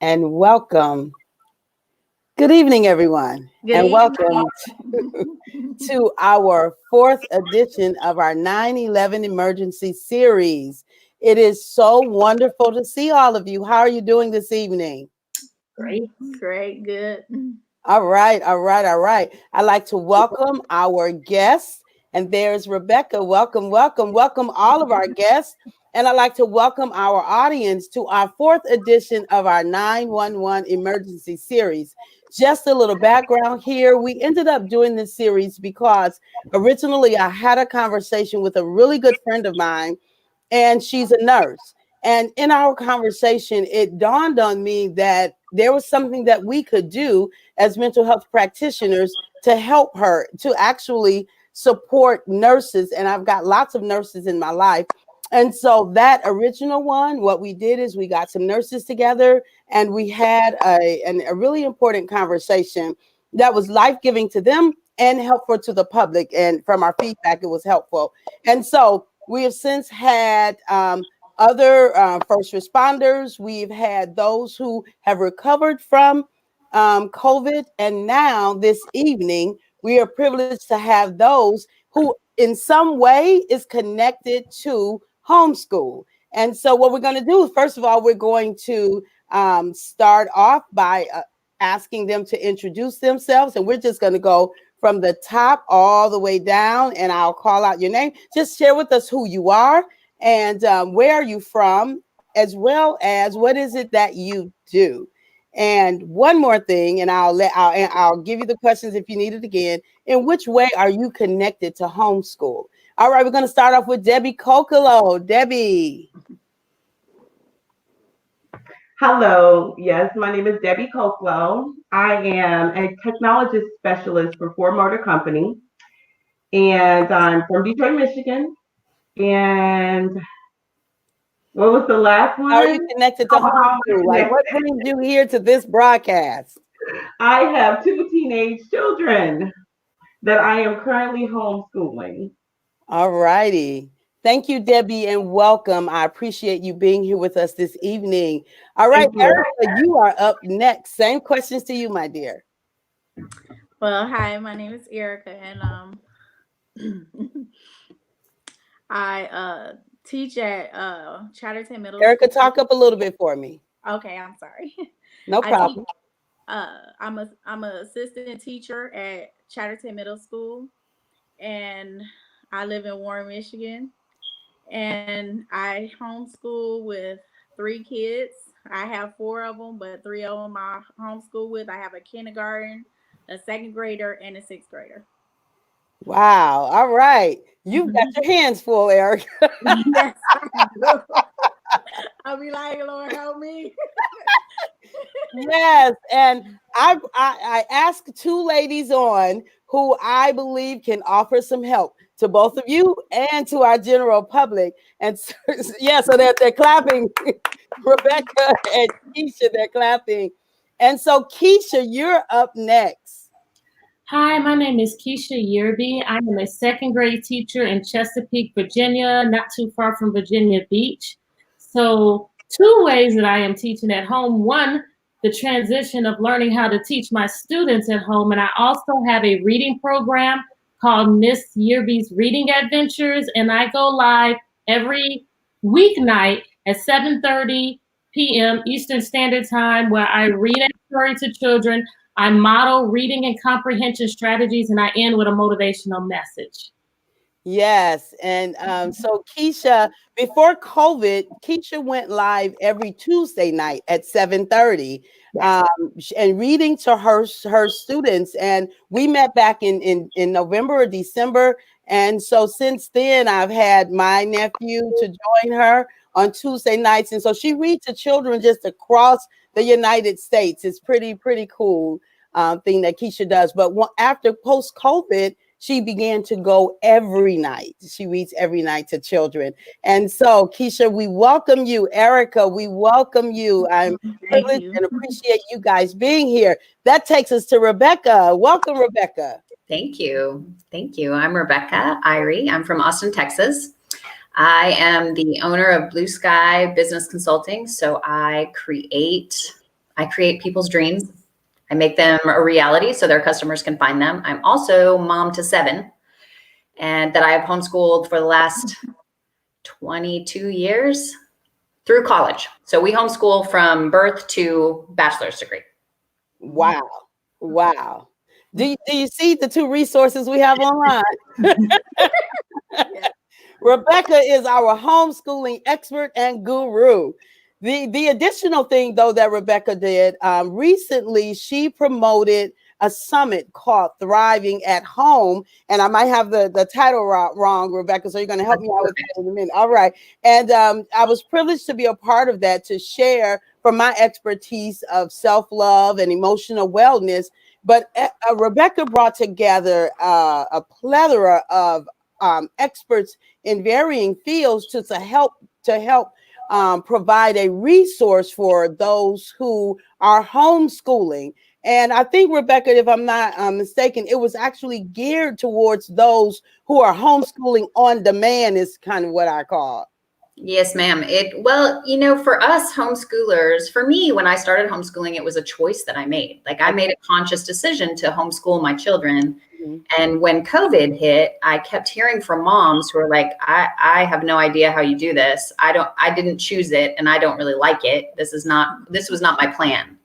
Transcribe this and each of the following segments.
and welcome. Good evening, everyone, Good and evening. welcome to our fourth edition of our 9/11 Emergency Series. It is so wonderful to see all of you. How are you doing this evening? Great. Great, good. All right, all right, all right. I'd like to welcome our guests. And there's Rebecca. Welcome, welcome, welcome all of our guests. And I'd like to welcome our audience to our fourth edition of our 911 Emergency Series. Just a little background here. We ended up doing this series because originally I had a conversation with a really good friend of mine, and she's a nurse. And in our conversation, it dawned on me that there was something that we could do as mental health practitioners to help her to actually support nurses. And I've got lots of nurses in my life. And so that original one, what we did is we got some nurses together and we had a really important conversation that was life-giving to them and helpful to the public. And from our feedback, it was helpful. And so we have since had other first responders. We've had those who have recovered from COVID. And now this evening, we are privileged to have those who in some way is connected to homeschool. And so what we're going to do, first of all, we're going to start off by asking them to introduce themselves. And we're just going to go from the top all the way down, and I'll call out your name. Just share with us who you are and where are you from, as well as what is it that you do. And one more thing, and I'll give you the questions if you need it again. In which way are you connected to homeschool? All right, we're going to start off with Debbie Kokolo. Debbie. Hello, yes, my name is Debbie Koklo. I am a technologist specialist for Ford Motor Company, and I'm from Detroit, Michigan. And what was the last one? How are you connected to homeschool? Like, what brings you here to this broadcast? I have two teenage children that I am currently homeschooling. All righty. Thank you, Debbie, and welcome. I appreciate you being here with us this evening. All right, Erica, you are up next. Same questions to you, my dear. Well, hi, my name is Erica, and I teach at Chatterton Middle Erica, School. talk up a little bit for me. Okay, I'm sorry. No problem. I'm a assistant teacher at Chatterton Middle School, and I live in Warren, Michigan. And I homeschool with 3 kids. I have 4 of them, but 3 of them I homeschool with. I have a kindergarten, a second grader, and a sixth grader. Wow. All right. You've got your hands full, Erica. Yes, I do. I'll be like, Lord, help me. Yes. And I asked two ladies on who I believe can offer some help to both of you and to our general public. And so, yeah, so they're clapping. Rebecca and Keisha, they're clapping. And so, Keisha, you're up next. Hi, my name is Keisha Yearby. I am a second grade teacher in Chesapeake, Virginia, not too far from Virginia Beach. So 2 ways that I am teaching at home. One, the transition of learning how to teach my students at home. And I also have a reading program called Miss Yearby's Reading Adventures. And I go live every weeknight at 7:30 p.m. Eastern Standard Time, where I read a story to children. I model reading and comprehension strategies, and I end with a motivational message. Yes. And so Keisha, before COVID, Keisha went live every Tuesday night at 7:30 and reading to her students. And we met back in November or December. And so since then, I've had my nephew to join her on Tuesday nights. And so she reads to children just across the United States. It's pretty cool thing that Keisha does. But after post-COVID, she began to go every night. She reads every night to children. And so, Keisha, we welcome you. Erica, we welcome you. I'm privileged and appreciate you guys being here. That takes us to Rebecca. Welcome, Rebecca. Thank you. Thank you. I'm Rebecca Irie. I'm from Austin, Texas. I am the owner of Blue Sky Business Consulting. So I create I create people's dreams. I make them a reality so their customers can find them. I'm also mom to 7, and that I have homeschooled for the last 22 years through college. So we homeschool from birth to bachelor's degree. Wow. Wow. Do you see the 2 resources we have online? Rebecca is our homeschooling expert and guru. The additional thing, though, that Rebecca did recently, she promoted a summit called Thriving at Home. And I might have the title wrong, Rebecca, so you're going to help me out with that in a minute. All right. And I was privileged to be a part of that, to share from my expertise of self-love and emotional wellness. But Rebecca brought together a plethora of experts in varying fields to help provide a resource for those who are homeschooling. And I think, Rebecca, if I'm not mistaken, it was actually geared towards those who are homeschooling on demand, is kind of what I call it. Yes, ma'am. Well, for us homeschoolers, for me, when I started homeschooling, it was a choice that I made. Like, I made a conscious decision to homeschool my children. Mm-hmm. And when COVID hit, I kept hearing from moms who were like, I have no idea how you do this. I didn't choose it, and I don't really like it. This was not my plan.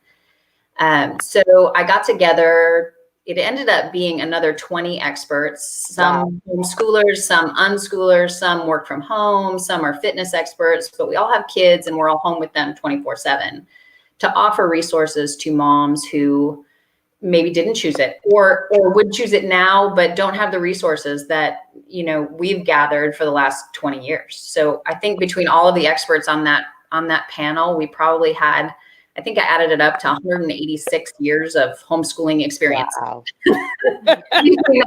So I got together. It ended up being another 20 experts, some homeschoolers, some unschoolers, some work from home, some are fitness experts, but we all have kids and we're all home with them 24/7, to offer resources to moms who maybe didn't choose it or would choose it now, but don't have the resources that, we've gathered for the last 20 years. So I think between all of the experts on that panel, we probably had, I think I added it up to 186 years of homeschooling experience. Wow.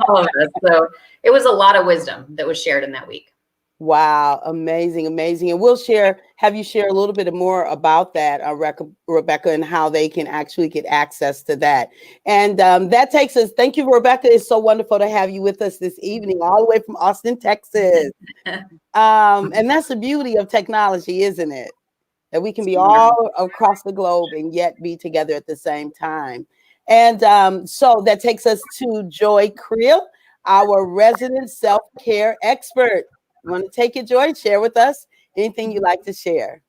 All of us. So it was a lot of wisdom that was shared in that week. Wow. Amazing. Amazing. And we'll have you share a little bit more about that, Rebecca, and how they can actually get access to that. And that takes us, thank you, Rebecca. It's so wonderful to have you with us this evening, all the way from Austin, Texas. And that's the beauty of technology, isn't it? That we can be all across the globe and yet be together at the same time. And so that takes us to Joy Creel, our resident self-care expert. You want to take it, Joy? Share with us anything you'd like to share.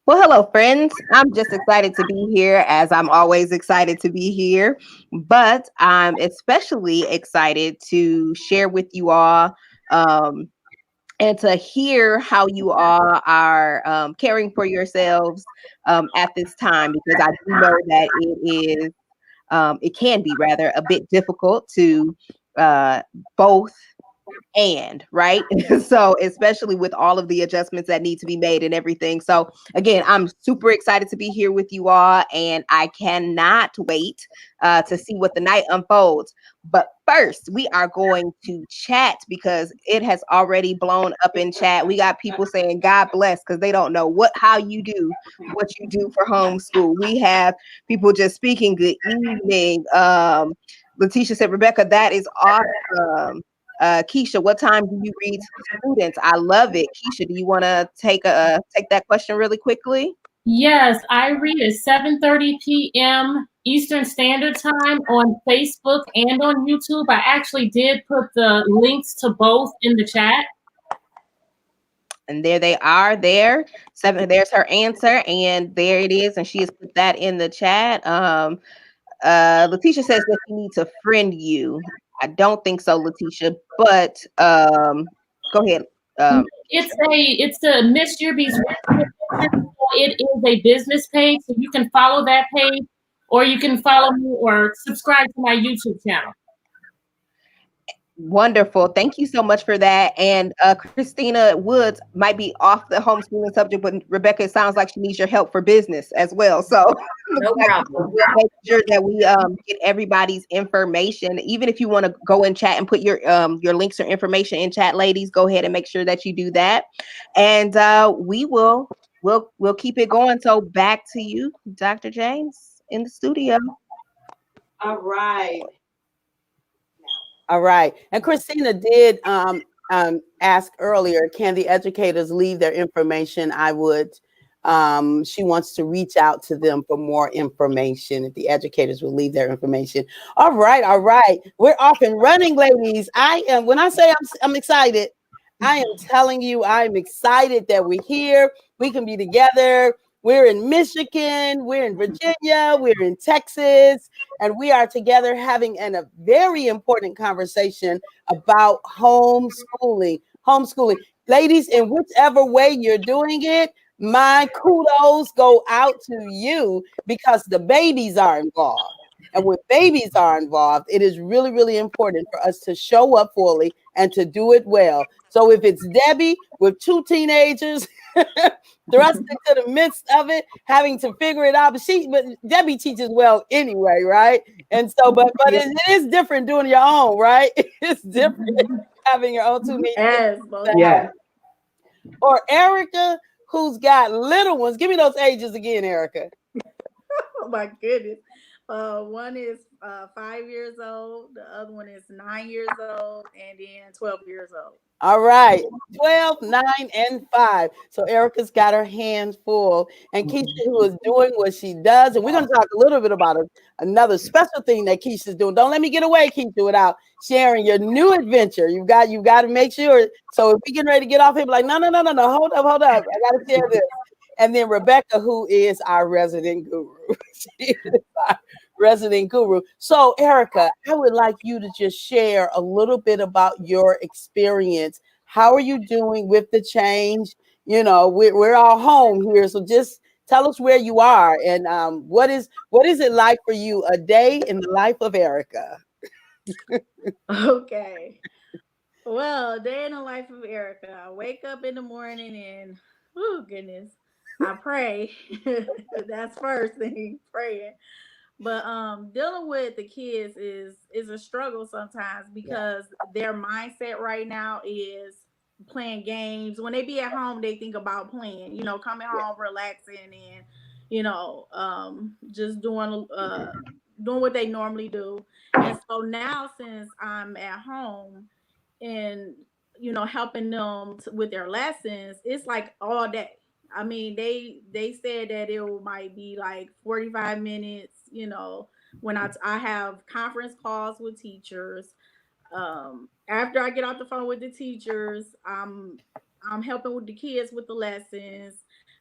Well, hello, friends. I'm just excited to be here, as I'm always excited to be here. But I'm especially excited to share with you all and to hear how you all are caring for yourselves at this time, because I do know that it can be rather a bit difficult to both and, right? So especially with all of the adjustments that need to be made and everything. So again, I'm super excited to be here with you all, and I cannot wait to see what the night unfolds. But first, we are going to chat, because it has already blown up in chat. We got people saying God bless, because they don't know how you do what you do for homeschool. We have people just speaking good evening. Letitia said, Rebecca, that is awesome. Keisha, what time do you read to students? I love it. Keisha, do you want to take that question really quickly? Yes, I read at 7:30 p.m. Eastern Standard Time on Facebook and on YouTube. I actually did put the links to both in the chat. And there they are there. There's her answer, and there it is. And she has put that in the chat. Letitia says that you need to friend you. I don't think so, Letitia, but go ahead. It's a Miss Yearby's. It is a business page, so you can follow that page, or you can follow me or subscribe to my YouTube channel. Wonderful. Thank you so much for that. And Christina Woods might be off the homeschooling subject, but Rebecca, it sounds like she needs your help for business as well. So no problem. We'll make sure that we get everybody's information. Even if you want to go in chat and put your links or information in chat, ladies, go ahead and make sure that you do that. And we'll keep it going. So back to you, Dr. James, in the studio. All right. All right. And Christina did ask earlier, can the educators leave their information? I would She wants to reach out to them for more information. If the educators will leave their information. All right, all right. We're off and running, ladies. When I say I'm excited, I am telling you, I'm excited that we're here. We can be together. We're in Michigan, we're in Virginia, we're in Texas, and we are together having a very important conversation about homeschooling. Homeschooling. Ladies, in whichever way you're doing it, my kudos go out to you because the babies are involved. And when babies are involved, it is really, really important for us to show up fully and to do it well. So if it's Debbie with 2 teenagers thrust into the midst of it, having to figure it out, but Debbie teaches well anyway, right? And so, but it is different doing your own, right? It's different having your own 2 Yes, Yeah. Or Erica, who's got little ones. Give me those ages again, Erica. Oh my goodness. One is 5 years old, the other one is 9 years old, and then 12 years old. All right, 12, 9, and 5. So Erica's got her hands full, and Keisha, who is doing what she does, and we're going to talk a little bit about another special thing that Keisha's doing. Don't let me get away, Keisha, without sharing your new adventure. You've got to make sure. So if we get ready to get off here, be like, no, hold up, I got to share this. And then Rebecca, who is our resident guru. She is our resident guru. So, Erica, I would like you to just share a little bit about your experience. How are you doing with the change? You know, we're all home here, so just tell us where you are and what is it like for you, a day in the life of Erica? Okay. Well, a day in the life of Erica. I wake up in the morning and, oh goodness, I pray. That's first thing, praying. But dealing with the kids is a struggle sometimes because their mindset right now is playing games. When they be at home, they think about playing, coming home, relaxing, and just doing what they normally do. And so now, since I'm at home and helping them with their lessons, it's like all day. I mean, they said that it might be like 45 minutes, when I have conference calls with teachers. After I get off the phone with the teachers, I'm helping with the kids with the lessons,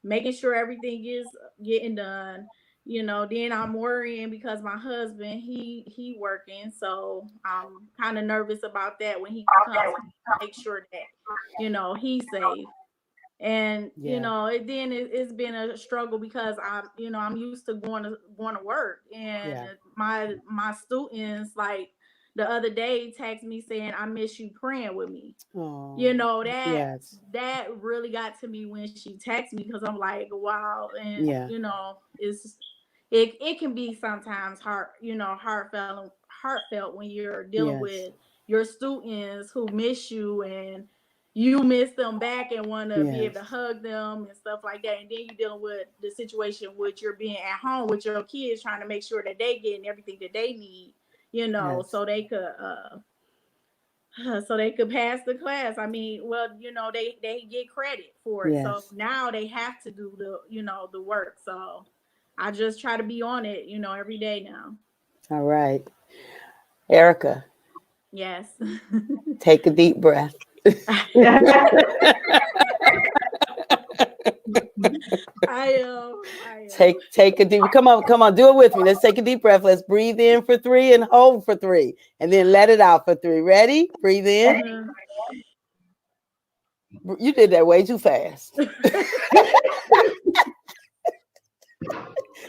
making sure everything is getting done. Then I'm worrying because my husband, he working, so I'm kind of nervous about that when he comes to make sure that he's safe. And it's been a struggle because I'm used to going to work, and my students, like, the other day text me saying, "I miss you praying with me." Oh, that really got to me when she texted me, because I'm like, wow. And it can be sometimes heartfelt when you're dealing with your students who miss you, and you miss them back and want to be able to hug them and stuff like that. And then you're dealing with the situation with you're being at home with your kids, trying to make sure that they getting everything that they need, so they could pass the class. I mean, well, they get credit for it. So now they have to do the work. So I just try to be on it, every day now. All right. Erica. Yes. Take a deep breath. I am. Take a deep. Come on, do it with me. Let's take a deep breath. Let's breathe in for 3 and hold for 3, and then let it out for 3. Ready? Breathe in. You did that way too fast.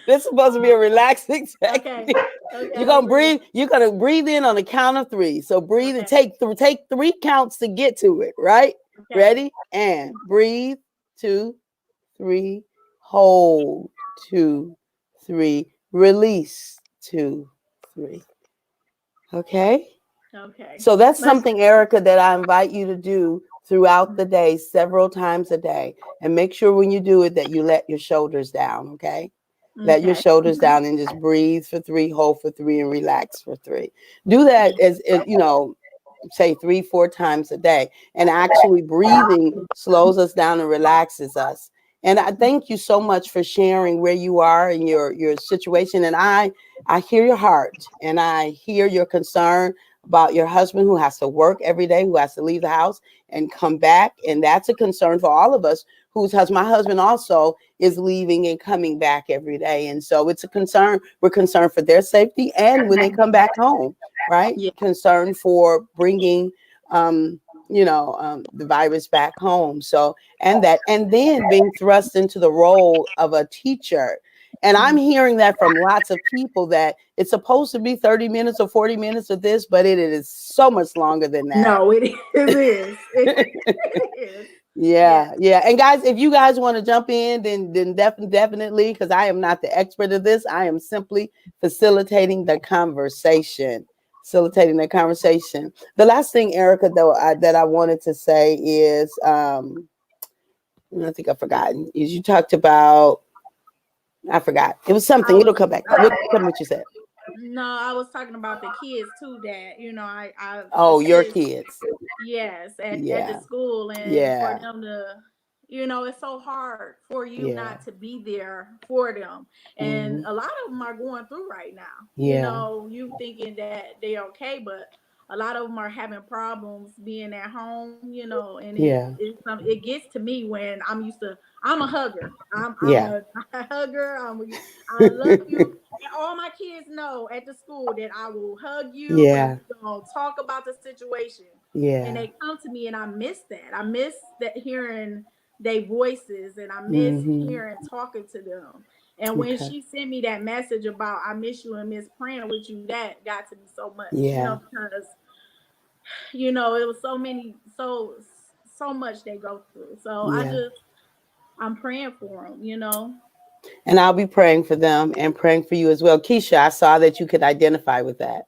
This is supposed to be a relaxing technique. Okay. You're gonna breathe. You're gonna breathe in on the count of 3. So breathe and take 3 counts to get to it. Right? Okay. Ready? And breathe. 2, 3. Hold. 2, 3. Release. 2, 3. Okay. Okay. So that's something, Erica, that I invite you to do throughout the day, several times a day, and make sure when you do it that you let your shoulders down. Okay. Let your shoulders down and just breathe for 3, hold for 3, and relax for 3. Do that as say 3-4 times a day. And actually breathing slows us down and relaxes us. And I thank you so much for sharing where you are in your situation. And I hear your heart, and I hear your concern about your husband who has to work every day, who has to leave the house and come back. And that's a concern for all of us whose husband, my husband also is leaving and coming back every day. And so it's a concern. We're concerned for their safety and when they come back home, right? Yeah. Concerned for bringing, the virus back home. So, and then being thrust into the role of a teacher. And I'm hearing that from lots of people that it's supposed to be 30 minutes or 40 minutes of this, but it is so much longer than that. No, it is. It is. Yeah, yeah. And guys, if you guys want to jump in, then definitely, because I am not the expert of this. I am simply facilitating the conversation. Facilitating the conversation. The last thing, Erica, though, that I wanted to say is, I think I've forgotten. Is you talked about, I forgot. It was something. It'll come back. Tell me what you said. No, I was talking about the kids too. That I Oh, your assist. kids. Yes, at the Yeah, school, and for yeah, them to, it's so hard for you yeah. not to be there for them. And Hmm. a lot of them are going through right now. Yeah, You thinking that they're okay, but a lot of them are having problems being at home, and yeah, it gets to me when I'm a hugger. I'm yeah. a hugger. I love you. And all my kids know at the school that I will hug you and Yeah, we're gonna talk about the situation. And yeah. they come to me, and I miss that. I miss that, hearing their voices, and I miss Hmm. hearing talking to them. And when Okay. she sent me that message about I miss you and miss praying with you, that got to me so much, Yeah, because it was so much they go through. So yeah. I'm praying for them. And I'll be praying for them and praying for you as well. Keisha, I saw that you could identify with that.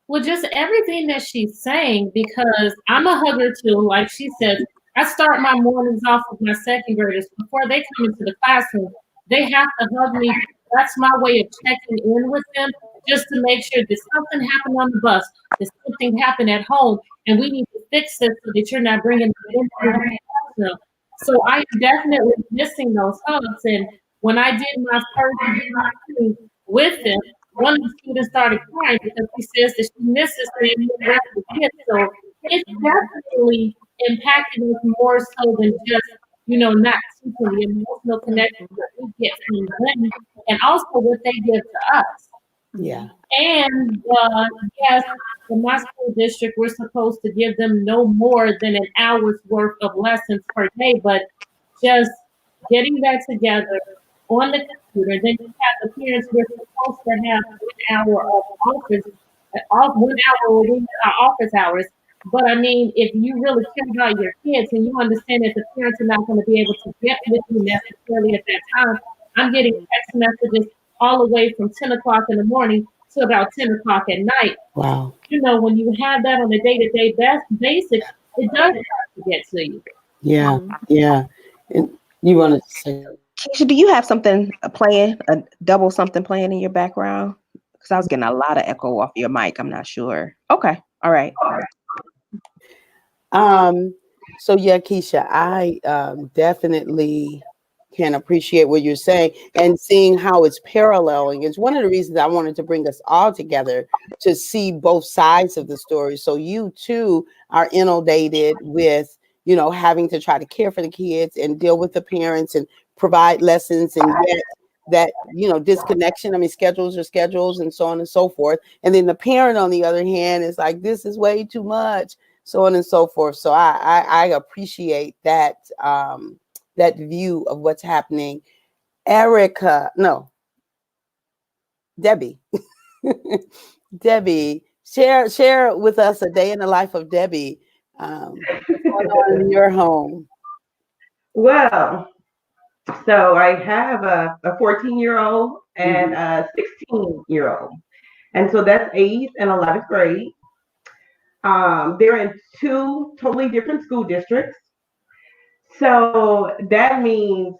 Well, just everything that she's saying, because I'm a hugger too. Like she says, I start my mornings off with my second graders. Before they come into the classroom, they have to hug me. That's my way of checking in with them, just to make sure that something happened on the bus, that something happened at home, and we need to fix this so that you're not bringing it into the classroom. So I am definitely missing those hugs. And when I did my first meeting with them, one of the students started crying because she says that she misses them and the rest of the kids. So it's definitely impacted us more so than just, not keeping the emotional connection that we get from them and also what they give to us. Yeah, And yes, in my school district, we're supposed to give them no more than an hour's worth of lessons per day, but just getting that together on the computer. Then you have the parents, we're supposed to have 1 hour of office, off 1 hour a week, office hours. But I mean, if you really care about your kids and you understand that the parents are not going to be able to get with you necessarily at that time, I'm getting text messages all the way from 10 o'clock in the morning to about 10 o'clock at night. wow. When you have that on a day-to-day basis, it does have to get to you. Yeah, Mhm. yeah. And you wanted to say, Keisha, do you have something playing, a double something playing in your background? Because I was getting a lot of echo off your mic. I'm not sure. Okay. All right. um, so yeah, Keisha, I definitely can appreciate what you're saying and seeing how it's paralleling. It's one of the reasons I wanted to bring us all together to see both sides of the story. So you too are inundated with, having to try to care for the kids and deal with the parents and provide lessons, and yet that, disconnection. I mean, schedules are schedules and so on and so forth. And then the parent, on the other hand, is like, this is way too much, so on and so forth. So I appreciate that, that view of what's happening. Erica, no, Debbie. Debbie, share with us a day in the life of Debbie. What's going on in your home? Well, so I have a 14-year-old and Mhm. a 16-year-old. And so that's 8th and 11th grade. They're in two totally different school districts. So that means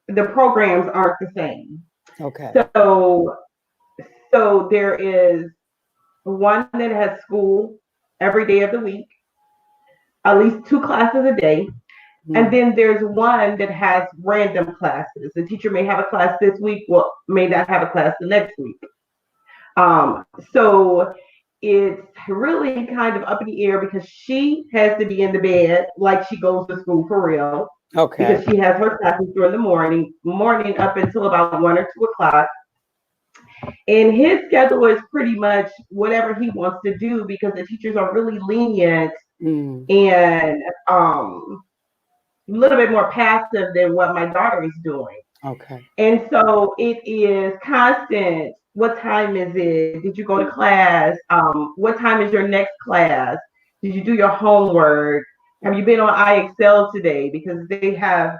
the programs aren't the same. Okay. So there is one that has school every day of the week, at least 2 classes a day. And then there's one that has random classes. The teacher may have a class this week, well, may not have a class the next week. So it's really kind of up in the air because she has to be in the bed like she goes to school for real. Okay. Because she has her classes during the morning up until about 1 or 2 o'clock. And his schedule is pretty much whatever he wants to do because the teachers are really lenient and a little bit more passive than what my daughter is doing. Okay. And so it is constant. What time is it? Did you go to class? What time is your next class? Did you do your homework? Have you been on iExcel today? Because they have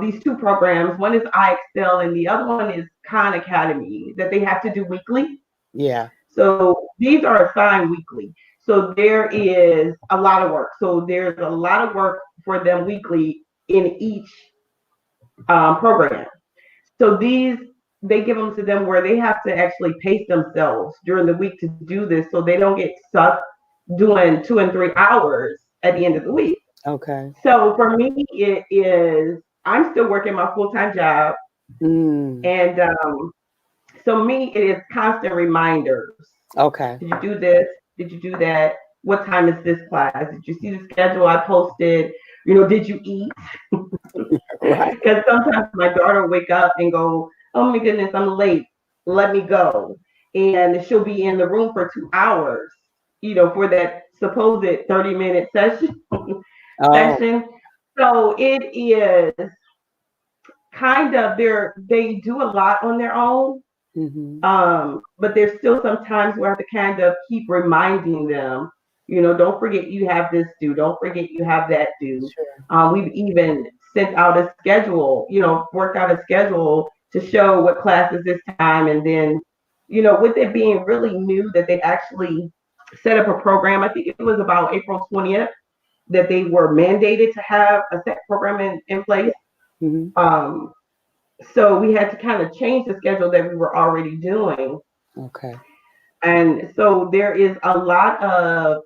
these two programs. One is iExcel and the other one is Khan Academy that they have to do weekly. Yeah. So these are assigned weekly. So there is a lot of work. So there's a lot of work for them weekly in each program. So they give them to them where they have to actually pace themselves during the week to do this so they don't get stuck doing 2 and 3 hours at the end of the week. Okay. So for me, it is, I'm still working my full-time job. And so me, it is constant reminders. Okay. Did you do this? Did you do that? What time is this class? Did you see the schedule I posted? Did you eat? Right. Because sometimes my daughter will wake up and go, oh my goodness, I'm late. Let me go. And she'll be in the room for 2 hours, for that supposed 30-minute session. So it is kind of they do a lot on their own. But there's still some times where I have to kind of keep reminding them, don't forget you have this due. Don't forget you have that due. Sure. We've even sent out a schedule, worked out a schedule to show what class is this time. And then, with it being really new that they actually set up a program, I think it was about April 20th that they were mandated to have a set program in place. So we had to kind of change the schedule that we were already doing. Okay. And so there is a lot of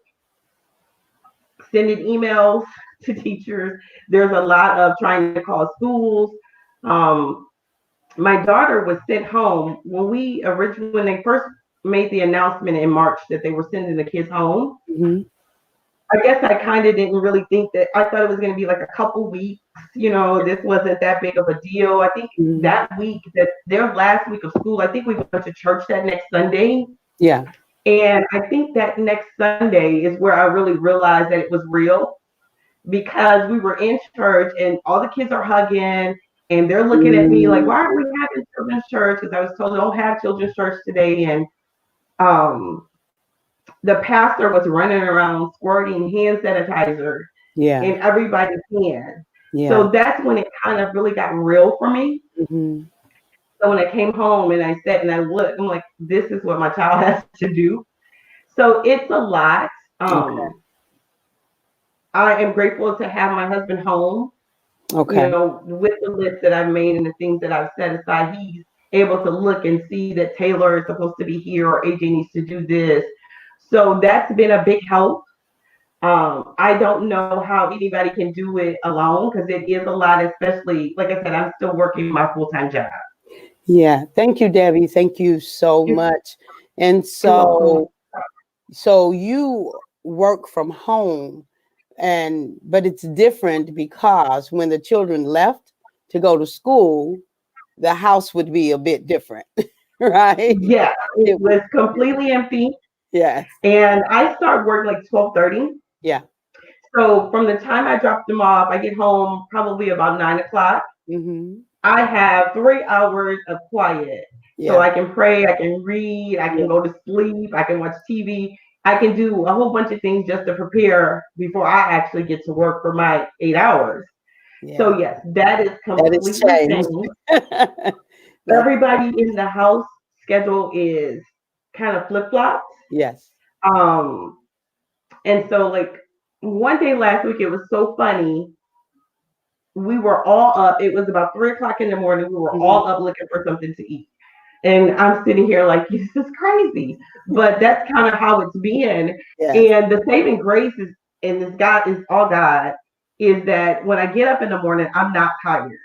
sending emails to teachers. There's a lot of trying to call schools. My daughter was sent home when they first made the announcement in March that they were sending the kids home. I guess I kind of didn't really think that. I thought it was going to be like a couple weeks. This wasn't that big of a deal. I think that week, that their last week of school, I think we went to church that next Sunday. Yeah. And I think that next Sunday is where I really realized that it was real, because we were in church and all the kids are hugging and they're looking at me like, why aren't we having children's church? Because I was told don't have children's church today. And the pastor was running around squirting hand sanitizer in everybody's hand. Yeah. So that's when it kind of really got real for me. So when I came home and I sat and I looked, I'm like, this is what my child has to do. So it's a lot. I am grateful to have my husband home. Okay. With the list that I've made and the things that I've set aside, he's able to look and see that Taylor is supposed to be here or AJ needs to do this. So that's been a big help. I don't know how anybody can do it alone because it is a lot, especially, like I said, I'm still working my full-time job. Yeah. Thank you, Debbie. Thank you so much. And so you work from home, but it's different because when the children left to go to school, the house would be a bit different, right? Yeah, it was completely empty. Yeah. And I start work like 12:30. Yeah. So from the time I drop them off, I get home probably about 9 o'clock. I have 3 hours of quiet. So I can pray, I can read, I can go to sleep, I can watch TV. I can do a whole bunch of things just to prepare before I actually get to work for my 8 hours. So yes, that is completely changed. Everybody in the house schedule is kind of flip-flopped. Yes. And so like one day last week, it was so funny. We were all up. It was about 3 o'clock in the morning. We were all up looking for something to eat. And I'm sitting here like, this is crazy. But that's kind of how it's been. Yes. And the saving grace is, and this God is all God, is that when I get up in the morning, I'm not tired.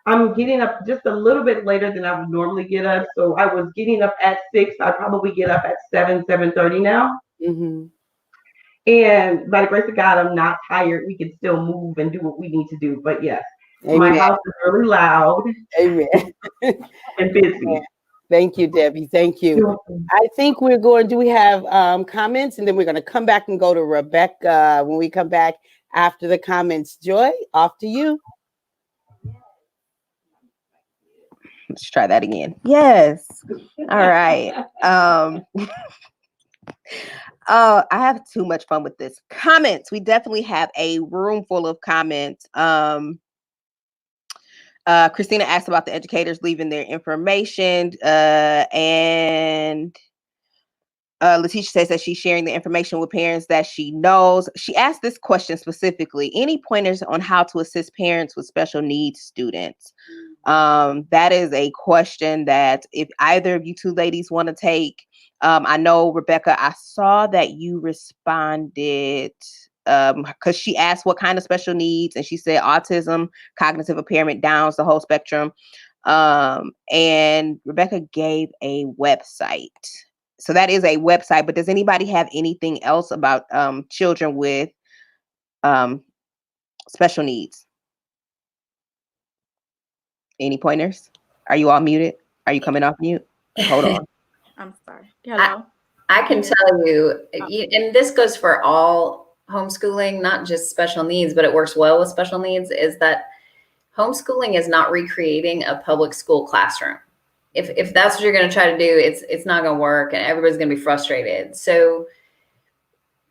I'm getting up just a little bit later than I would normally get up. So I was getting up at 6. I probably get up at 7:30 now. Mm-hmm. And by the grace of God, I'm not tired. We can still move and do what we need to do. But yes, my Amen. house is really loud Amen. and busy. Thank you, Debbie. Thank you. I think we're going, do we have comments? And then we're going to come back and go to Rebecca when we come back after the comments. Joy, off to you. Let's try that again. Yes. All right. I have too much fun with this. Comments. We definitely have a room full of comments. Christina asked about the educators leaving their information. And Letitia says that she's sharing the information with parents that she knows. She asked this question specifically. Any pointers on how to assist parents with special needs students? That is a question that if either of you two ladies want to take, I know, Rebecca, I saw that you responded because she asked what kind of special needs, and she said autism, cognitive impairment, Downs, the whole spectrum. And Rebecca gave a website. So that is a website, but does anybody have anything else about children with special needs? Any pointers? Are you all muted? Are you coming off mute? Hold on. I'm sorry. Hello. I can tell you, and this goes for all homeschooling, not just special needs, but it works well with special needs, is that homeschooling is not recreating a public school classroom. If that's what you're going to try to do, it's not going to work, and everybody's going to be frustrated. So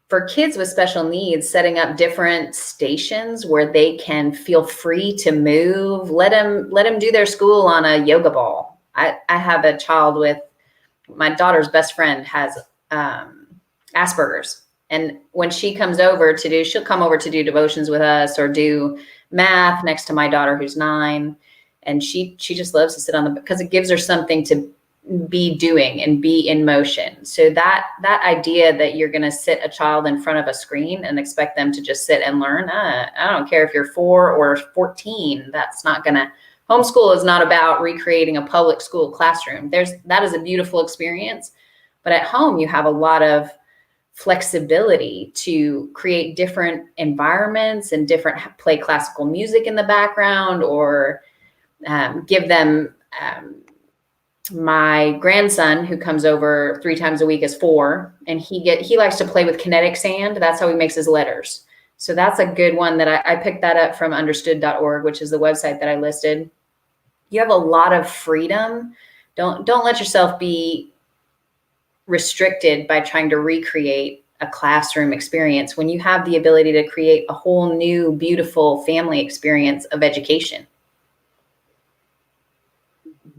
for kids with special needs, setting up different stations where they can feel free to move, let them do their school on a yoga ball. I have a child with, my daughter's best friend has Asperger's. And when she comes over to do, she'll come over to do devotions with us or do math next to my daughter who's 9. And she just loves to sit on because it gives her something to be doing and be in motion. So that idea that you're going to sit a child in front of a screen and expect them to just sit and learn, I don't care if you're 4 or 14, that's not going to, homeschool is not about recreating a public school classroom. That is a beautiful experience, but at home you have a lot of flexibility to create different environments and play classical music in the background, or give them, my grandson who comes over 3 times a week is 4, and he likes to play with kinetic sand. That's how he makes his letters. So that's a good one that I picked that up from understood.org, which is the website that I listed. You have a lot of freedom. Don't let yourself be restricted by trying to recreate a classroom experience when you have the ability to create a whole new, beautiful family experience of education.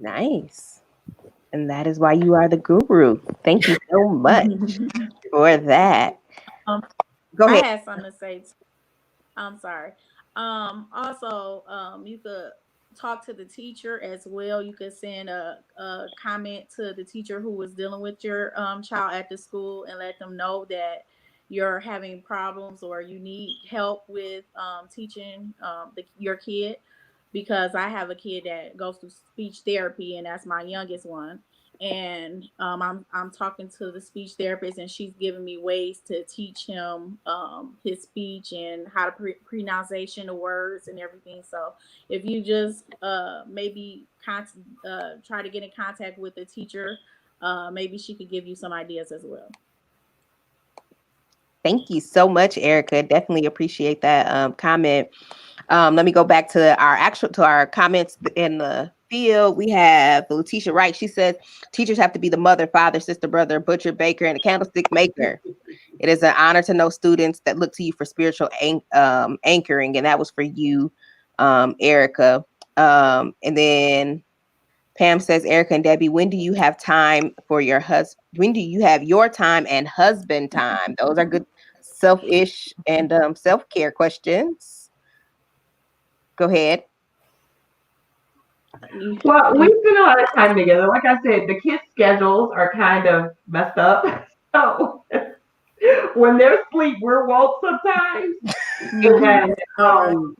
Nice. And that is why you are the guru. Thank you so much for that. Go ahead. I had something to say too. I'm sorry. Also, you could talk to the teacher as well. You could send a comment to the teacher who was dealing with your child at the school and let them know that you're having problems or you need help with teaching your kid. Because I have a kid that goes through speech therapy, and that's my youngest one. And I'm talking to the speech therapist, and she's giving me ways to teach him his speech and how to pronunciation of words and everything. So if you just maybe try to get in contact with the teacher, maybe she could give you some ideas as well. Thank you so much, Erica. Definitely appreciate that comment. Let me go back to our comments in the field. We have Letitia Wright. She says teachers have to be the mother, father, sister, brother, butcher, baker, and a candlestick maker. It is an honor to know students that look to you for spiritual anchoring, and that was for you, Erica. And then Pam says, Erica and Debbie, when do you have time for your husband? When do you have your time and husband time? Those are good selfish and self-care questions. Go ahead. Well, we spend a lot of time together. Like I said, the kids' schedules are kind of messed up. So when they're asleep, we're woke sometimes. And All right.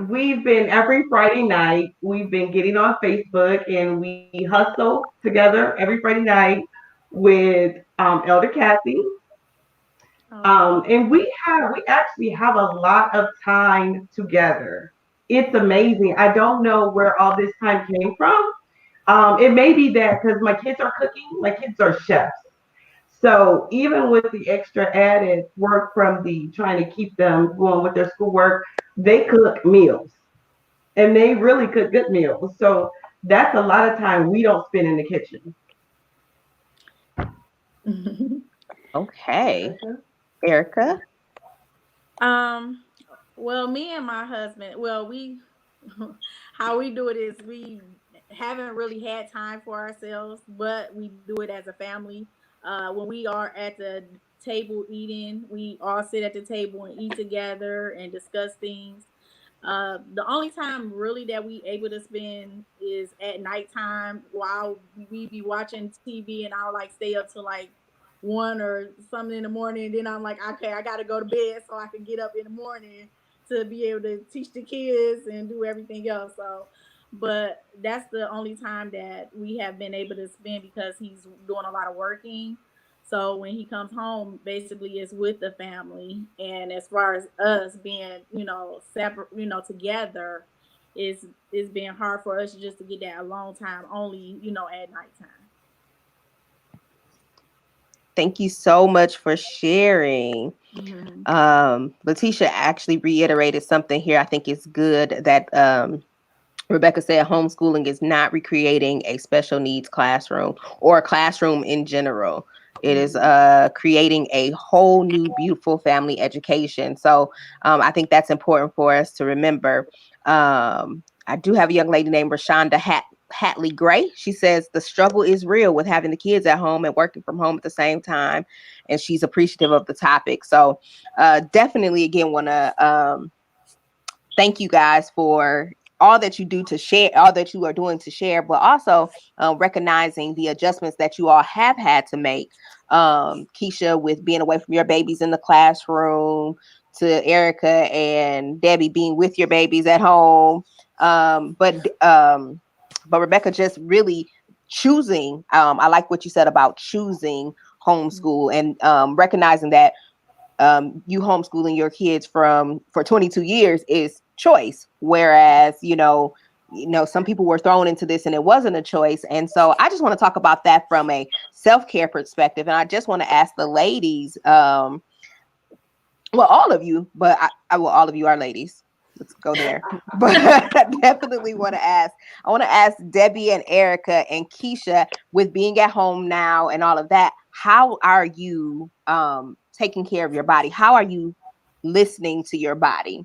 we've been every Friday night, we've been getting on Facebook and we hustle together every Friday night with Elder Kathy. Okay. And we actually have a lot of time together. It's amazing. I don't know where all this time came from. It may be that because my kids are cooking, my kids are chefs. So even with the extra added work from the trying to keep them going with their schoolwork, they cook meals and they really cook good meals. So that's a lot of time we don't spend in the kitchen. Okay. Erica? um, well, me and my husband, well, we how we do it is we haven't really had time for ourselves, but we do it as a family. When we are at the table eating, we all sit at the table and eat together and discuss things. The only time really that we able to spend is at nighttime while we be watching TV, and I'll like stay up till like 1 or something in the morning. And then I'm like, okay, I gotta go to bed so I can get up in the morning to be able to teach the kids and do everything else. So, but that's the only time that we have been able to spend because he's doing a lot of working. So when he comes home, basically it's with the family. And as far as us being, separate, together, it's been hard for us just to get that alone time only, at nighttime. Thank you so much for sharing. Mm-hmm. Letitia actually reiterated something here. I think it's good that Rebecca said homeschooling is not recreating a special needs classroom or a classroom in general. It is creating a whole new, beautiful family education. So I think that's important for us to remember. I do have a young lady named Rashonda Hatley Gray. She says the struggle is real with having the kids at home and working from home at the same time. And she's appreciative of the topic. So definitely, again, want to thank you guys for all that you do to share, all that you are doing to share, but also recognizing the adjustments that you all have had to make. Keisha, with being away from your babies in the classroom, to Erica and Debbie being with your babies at home. But Rebecca just really choosing. I like what you said about choosing homeschool and recognizing that you homeschooling your kids for 22 years is choice, whereas some people were thrown into this and it wasn't a choice. And so I just want to talk about that from a self-care perspective, and I just want to ask the ladies, well, all of you, but all of you are ladies, let's go there. But I definitely want to ask Debbie and Erica and Keisha, with being at home now and all of that, how are you taking care of your body? How are you listening to your body?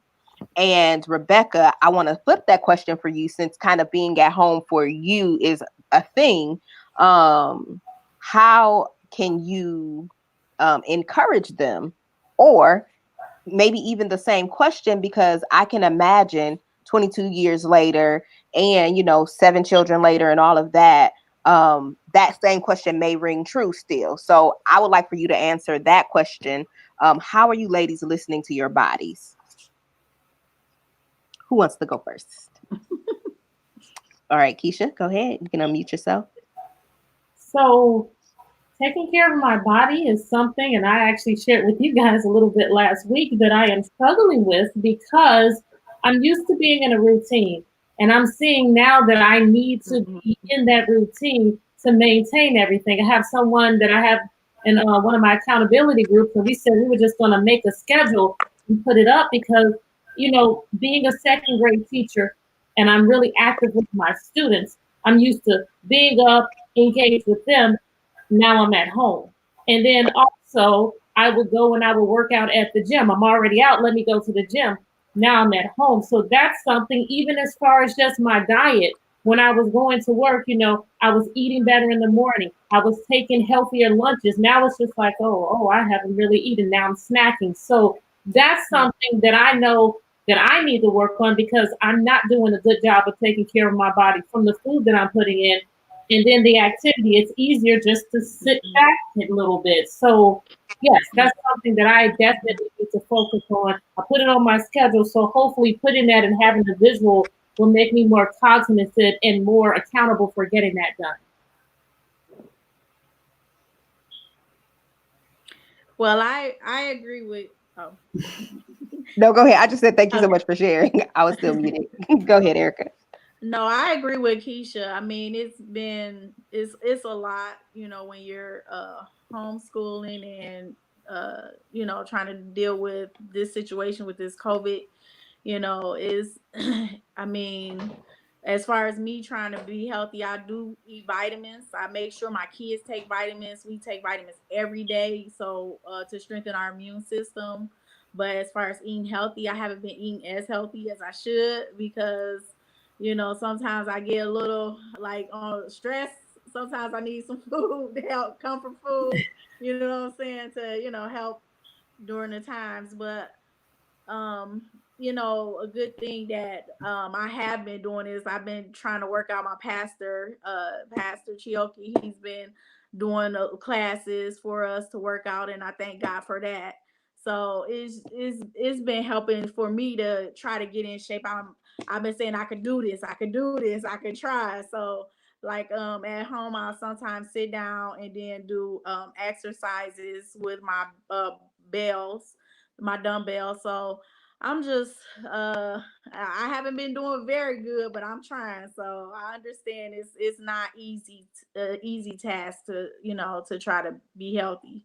And Rebecca, I want to flip that question for you, since kind of being at home for you is a thing. How can you encourage them? Or maybe even the same question, because I can imagine 22 years later and 7 children later and all of that, that same question may ring true still. So I would like for you to answer that question. How are you ladies listening to your bodies? Who wants to go first? All right, Keisha, go ahead. You can unmute yourself. So taking care of my body is something, and I actually shared with you guys a little bit last week, that I am struggling with, because I'm used to being in a routine, and I'm seeing now that I need to be in that routine to maintain everything. I have someone that I have in one of my accountability groups, and we said we were just going to make a schedule and put it up, because being a second grade teacher, and I'm really active with my students, I'm used to being up, engaged with them. Now I'm at home. And then also I would go and I would work out at the gym. I'm already out. Let me go to the gym. Now I'm at home. So that's something, even as far as just my diet. When I was going to work, I was eating better in the morning. I was taking healthier lunches. Now it's just like, oh, I haven't really eaten. Now I'm snacking. So that's something that I know that I need to work on, because I'm not doing a good job of taking care of my body, from the food that I'm putting in And then the activity, it's easier just to sit back a little bit. So yes, that's something that I definitely need to focus on. I put it on my schedule. So hopefully putting that and having a visual will make me more cognizant and more accountable for getting that done. Well, I agree with. Oh. No, go ahead. I just said thank you so much for sharing. I was still muted. Go ahead, Erica. No, I agree with Keisha. I mean, it's a lot, when you're homeschooling and trying to deal with this situation with this COVID, is I mean, as far as me trying to be healthy, I do eat vitamins. I make sure my kids take vitamins. We take vitamins every day, so to strengthen our immune system. But as far as eating healthy, I haven't been eating as healthy as I should because, sometimes I get a little like on stress. Sometimes I need some food to help, comfort food. You know what I'm saying, to help during the times. But a good thing that I have been doing is I've been trying to work out my pastor, Pastor Chioki. He's been doing classes for us to work out, and I thank God for that. So it's been helping for me to try to get in shape. I've been saying I could do this, I could do this, I could try. So like at home, I'll sometimes sit down and then do exercises with my bells, my dumbbells. So I'm just I haven't been doing very good, but I'm trying. So I understand it's not easy task to to try to be healthy.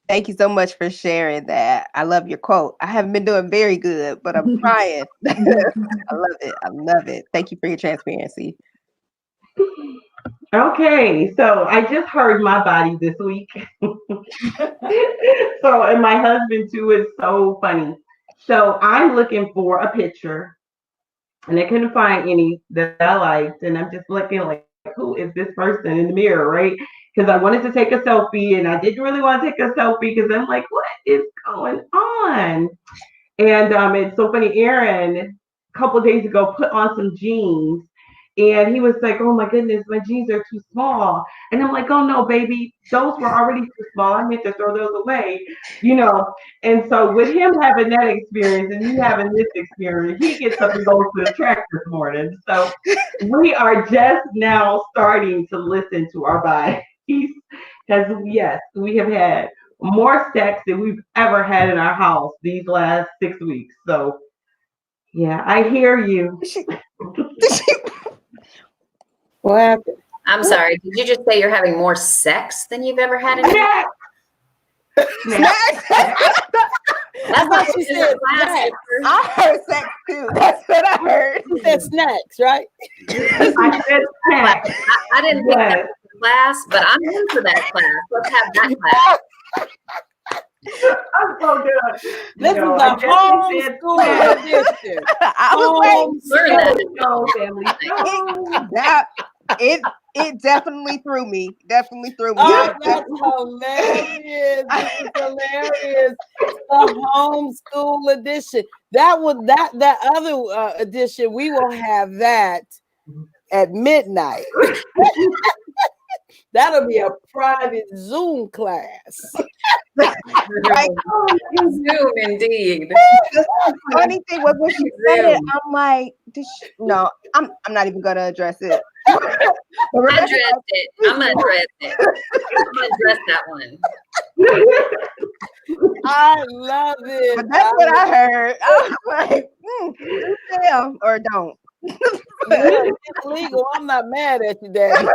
Thank you so much for sharing that. I love your quote. I haven't been doing very good, but I'm trying. I love it. I love it. Thank you for your transparency. Okay, so I just heard my body this week. So, and my husband too is so funny. So I'm looking for a picture and I couldn't find any that I liked. And I'm just looking like, who is this person in the mirror, right? Because I wanted to take a selfie and I didn't really want to take a selfie because I'm like, what is going on? And it's so funny. Aaron, a couple of days ago, put on some jeans. And he was like, oh my goodness, my jeans are too small. And I'm like, oh no, baby, those were already too small. I meant to throw those away, you know. And so with him having that experience and me having this experience, he gets up and goes to the track this morning. So we are just now starting to listen to our bodies. Because yes, we have had more sex than we've ever had in our house these last 6 weeks. So yeah, I hear you. What happened? I'm sorry. Did you just say you're having more sex than you've ever had in your life? That's what what she she said. said. I heard sex too. That's what I heard. She said snacks, right? I said snacks. I didn't think that was a class, but I'm in for that class. Let's have that class. I'm so good. This is the homeschool edition. I was Learn that. No, family. like, it definitely threw me. Definitely threw me. Oh, that's hilarious. This is hilarious. The homeschool edition. That other edition, we will have that at midnight. That'll be a private Zoom class. Like, Zoom, indeed. the funny thing was when she said it, I'm like, no, I'm not even gonna address it. I'm gonna address it. I'm gonna address that one. I love it. But that's what I heard. I was like, yeah, or don't. Yeah, it's legal. I'm not mad at you, Daddy.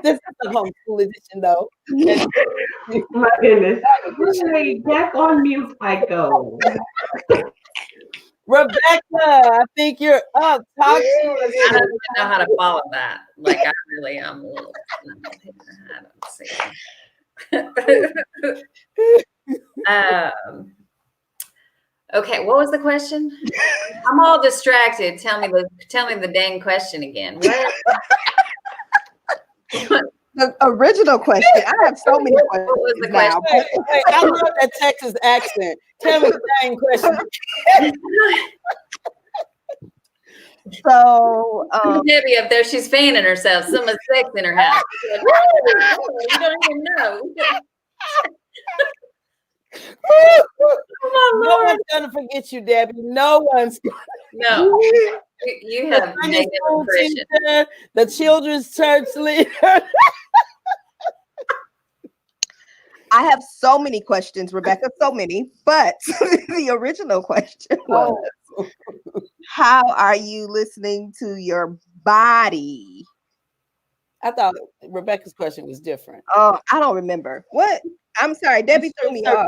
This is the homeschool edition, though. My goodness. Hey, back on mute I go. Rebecca, I think you're up. Talk to us. I don't even know how to follow that. Like I really am a little. Okay, what was the question? I'm all distracted. Tell me the dang question again. What? The original question. I have so many questions. What was the now. question? Wait, I love that Texas accent. Tell me the dang question. So Debbie up there, she's fanning herself. Someone's sex in her house. You don't even know. No one's gonna forget you, Debbie. No one's. No, you have Sunday negative school impression. teacher, the children's church leader. I have so many questions, Rebecca, so many, but the original question was, how are you listening to your body? I thought Rebecca's question was different. Oh, I don't remember. What? I'm sorry, Debbie threw me off.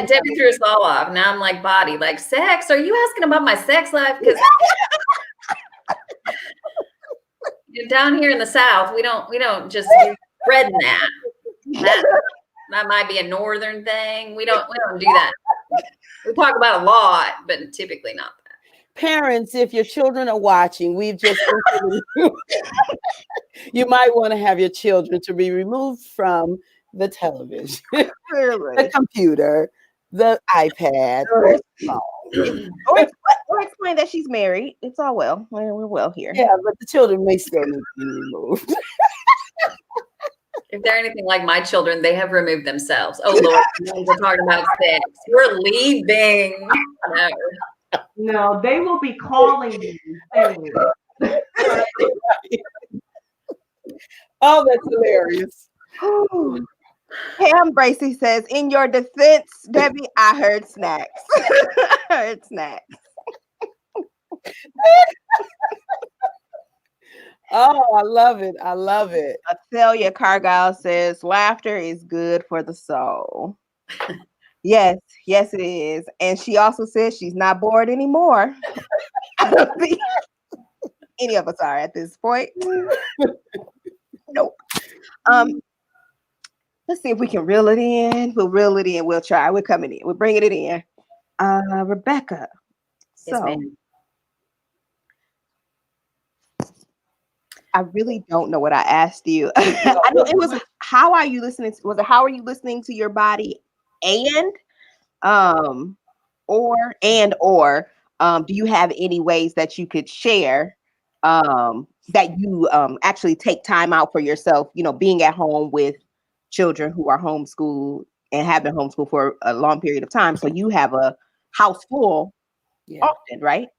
Debbie threw us all off. Now I'm like, body, like sex. Are you asking about my sex life? Because down here in the South, we don't just spreading that. That might be a northern thing. We don't do that. We talk about a lot, but typically not that. Parents, if your children are watching, we've just you might want to have your children to be removed from the television, the computer, the iPad, or explain that she's married. It's all well. We're well here. Yeah, but the children may still need to be removed. If they're anything like my children, they have removed themselves. Oh Lord, we're talking about sex. We're leaving. No, they will be calling you. Oh, that's hilarious. Pam Bracy says, in your defense, Debbie, I heard snacks. I heard snacks. Oh, I love it. I love it. Athalia Cargyle says, laughter is good for the soul. Yes, it is. And she also says she's not bored anymore. I don't think any of us are at this point. Nope. Let's see if we can reel it in. We'll reel it in. We'll try. We're coming in. We're bringing it in. Rebecca. So, yes, I really don't know what I asked you. I know it was, how are you listening? Was it, how are you listening to your body? And, or do you have any ways that you could share, that you, actually take time out for yourself, being at home with children who are homeschooled and have been homeschooled for a long period of time. So you have a house full often, right?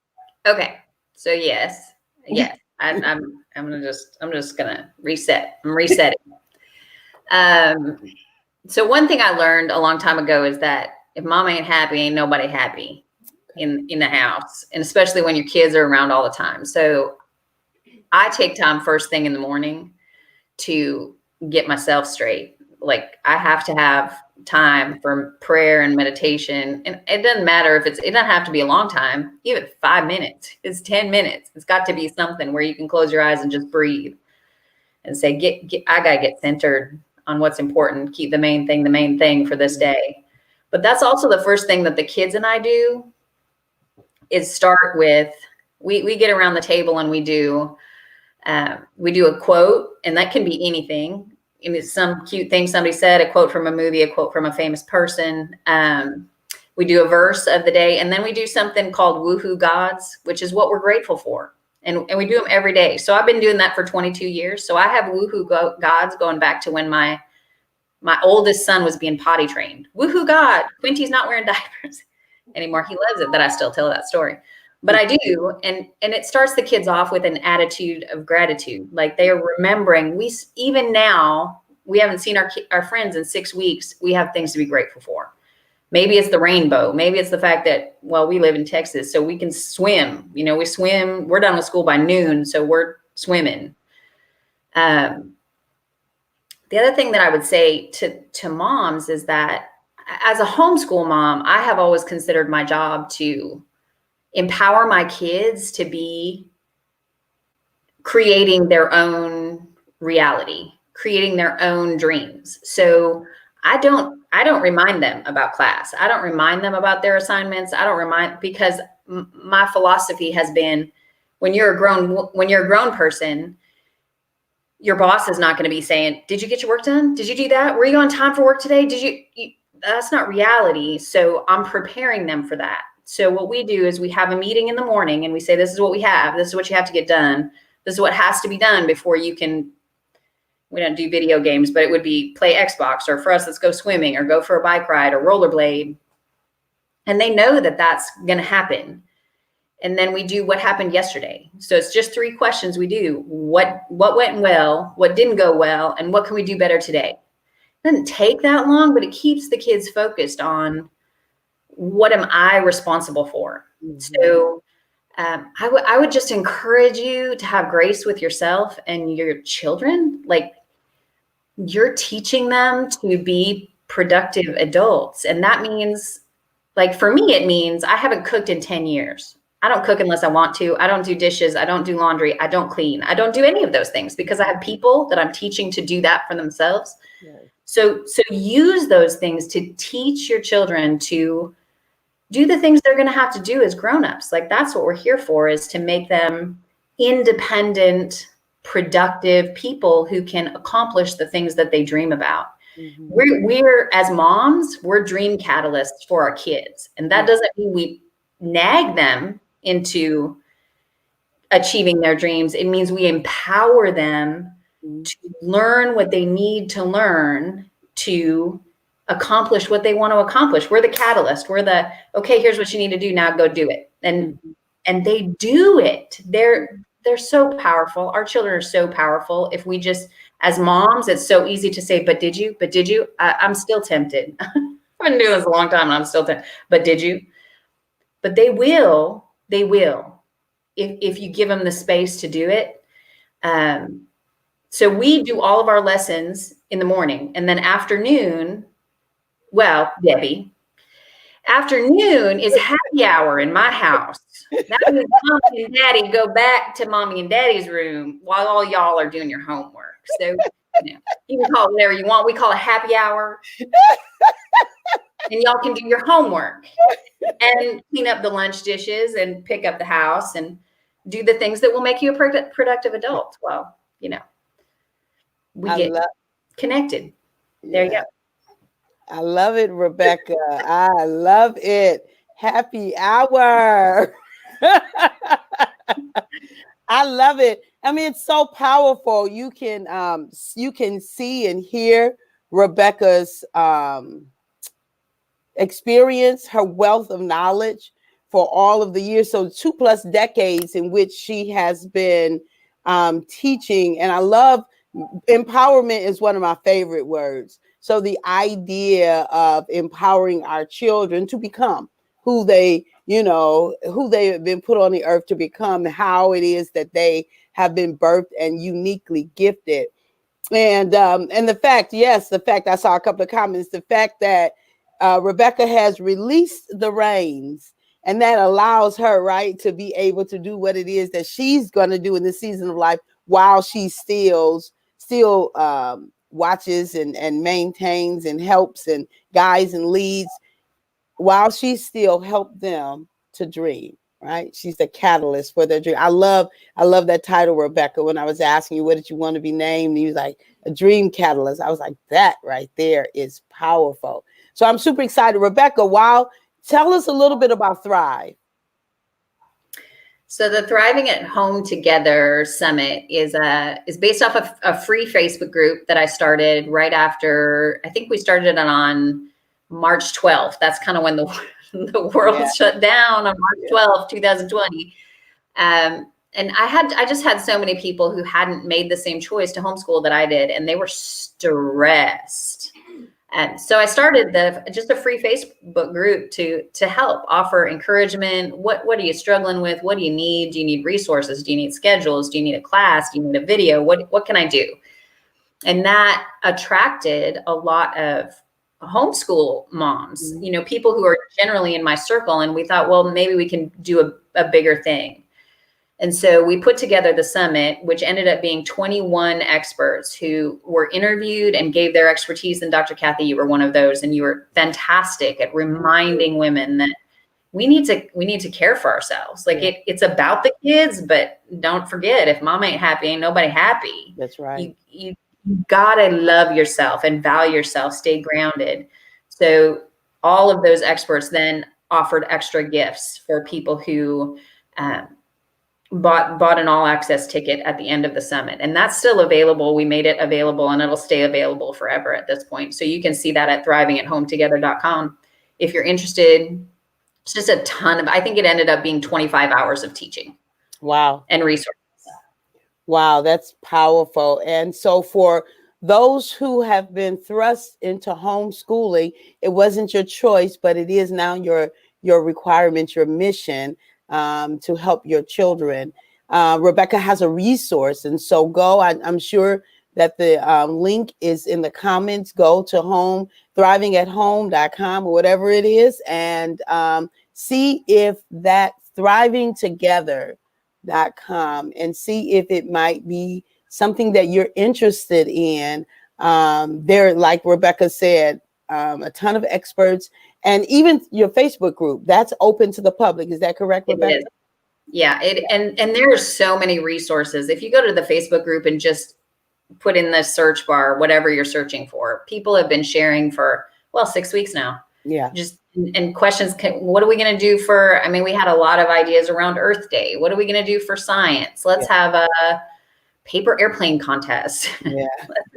Okay. So yes. I'm just gonna reset. I'm resetting. So one thing I learned a long time ago is that if mom ain't happy, ain't nobody happy in the house, and especially when your kids are around all the time. So I take time first thing in the morning to get myself straight. Like I have to have time for prayer and meditation. And it doesn't matter if it doesn't have to be a long time, even 5 minutes, it's 10 minutes. It's got to be something where you can close your eyes and just breathe and say, I gotta get centered on what's important. Keep the main thing for this day. But that's also the first thing that the kids and I do is start with, we get around the table and we do a quote, and that can be anything. And it's some cute thing somebody said, a quote from a movie, a quote from a famous person. We do a verse of the day, and then we do something called Woohoo Gods, which is what we're grateful for. And we do them every day. So I've been doing that for 22 years. So I have Woohoo Gods going back to when my oldest son was being potty trained. Woohoo God, Quinty's not wearing diapers anymore. He loves it that I still tell that story. But I do, and it starts the kids off with an attitude of gratitude. Like they are remembering, even now, we haven't seen our friends in 6 weeks. We have things to be grateful for. Maybe it's the rainbow. Maybe it's the fact that, well, we live in Texas, so we can swim. We swim. We're done with school by noon, so we're swimming. The other thing that I would say to moms is that as a homeschool mom, I have always considered my job to empower my kids to be creating their own reality, creating their own dreams. So I don't remind them about class. I don't remind them about their assignments. Because my philosophy has been, when you're a grown person, your boss is not going to be saying, did you get your work done? Did you do that? Were you on time for work today? That's not reality. So I'm preparing them for that. So what we do is we have a meeting in the morning and we say, this is what we have. This is what you have to get done. This is what has to be done before you can, we don't do video games, but it would be play Xbox, or for us, let's go swimming or go for a bike ride or rollerblade. And they know that that's going to happen. And then we do what happened yesterday. So it's just 3 questions we do. What went well, what didn't go well, and what can we do better today? It doesn't take that long, but it keeps the kids focused on what am I responsible for? Mm-hmm. So I would just encourage you to have grace with yourself and your children. Like, you're teaching them to be productive adults. And that means, like, for me, it means I haven't cooked in 10 years. I don't cook unless I want to. I don't do dishes. I don't do laundry. I don't clean. I don't do any of those things because I have people that I'm teaching to do that for themselves. Right. So use those things to teach your children to do the things they're going to have to do as grownups. Like, that's what we're here for, is to make them independent, productive people who can accomplish the things that they dream about. Mm-hmm. We're as moms, we're dream catalysts for our kids. And that doesn't mean we nag them into achieving their dreams. It means we empower them to learn what they need to learn to accomplish what they want to accomplish. We're the catalyst. We're the, okay, here's what you need to do. Now go do it. And they do it. They're so powerful. Our children are so powerful. If we just, as moms, it's so easy to say, but did you? I'm still tempted. I've been doing this a long time and I'm still tempted. But did you? But they will, if you give them the space to do it. So we do all of our lessons in the morning, and then afternoon, well, Debbie, afternoon is happy hour in my house. That means mommy and daddy go back to mommy and daddy's room while all y'all are doing your homework. So, you can call it whatever you want. We call it happy hour. And y'all can do your homework and clean up the lunch dishes and pick up the house and do the things that will make you a productive adult. Well, we get connected. There you go. I love it, Rebecca. I love it. Happy hour. I love it. I mean, it's so powerful. You can see and hear Rebecca's experience, her wealth of knowledge for all of the years. So 2+ decades in which she has been teaching. And I love empowerment is one of my favorite words. So the idea of empowering our children to become who they have been put on the earth to become, how it is that they have been birthed and uniquely gifted. And the fact I saw a couple of comments, the fact that Rebecca has released the reins, and that allows her, right, to be able to do what it is that she's going to do in this season of life while she still watches and maintains and helps and guides and leads, while she still helps them to dream, right? She's the catalyst for their dream. I love that title, Rebecca. When I was asking you, what did you want to be named? You was like, a dream catalyst. I was like, that right there is powerful. So I'm super excited. Rebecca, tell us a little bit about Thrive. So the Thriving at Home Together Summit is based off of a free Facebook group that I started right after, I think we started it on March 12th. That's kind of when the world shut down on March 12th, 2020. And I just had so many people who hadn't made the same choice to homeschool that I did, and they were stressed. And so I started just a free Facebook group to help offer encouragement. What are you struggling with? What do you need? Do you need resources? Do you need schedules? Do you need a class? Do you need a video? What can I do? And that attracted a lot of homeschool moms, people who are generally in my circle. And we thought, well, maybe we can do a bigger thing. And so we put together the summit, which ended up being 21 experts who were interviewed and gave their expertise. And Dr. Kathy, you were one of those, and you were fantastic at reminding women that we need to care for ourselves. Like it's about the kids, but don't forget, if mom ain't happy, ain't nobody happy. That's right. You gotta love yourself and value yourself, stay grounded. So all of those experts then offered extra gifts for people who bought an all access ticket at the end of the summit. And that's still available. We made it available and it'll stay available forever at this point. So you can see that at thrivingathometogether.com. If you're interested, it's just a ton of, I think it ended up being 25 hours of teaching. Wow. And resources. Wow, that's powerful. And so for those who have been thrust into homeschooling, it wasn't your choice, but it is now your requirement, your mission, to help your children. Rebecca has a resource, and so go. I'm sure that the link is in the comments. Go to thrivingathome.com or whatever it is, and see if that thrivingtogether.com and see if it might be something that you're interested in. There, like Rebecca said, a ton of experts. And even your Facebook group, that's open to the public. Is that correct, Rebecca? It is. Yeah. And there are so many resources. If you go to the Facebook group and just put in the search bar, whatever you're searching for, people have been sharing for, 6 weeks now. Yeah. Just, and questions, what are we going to do for, we had a lot of ideas around Earth Day. What are we going to do for science? Let's have a paper airplane contest. Yeah.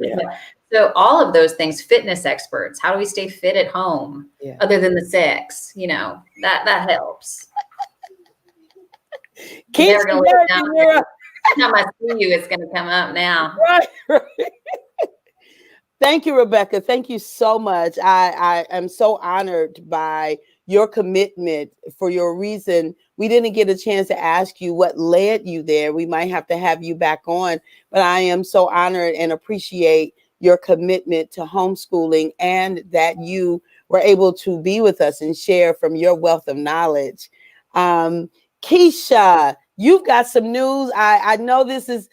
Yeah. So all of those things, fitness experts, how do we stay fit at home other than the sex? That helps. Keep Time I see you, it's going to come up now. Right. Thank you, Rebecca. Thank you so much. I am so honored by your commitment. For your reason, we didn't get a chance to ask you what led you there. We might have to have you back on, but I am so honored and appreciate your commitment to homeschooling and that you were able to be with us and share from your wealth of knowledge. Keisha, you've got some news. I know this is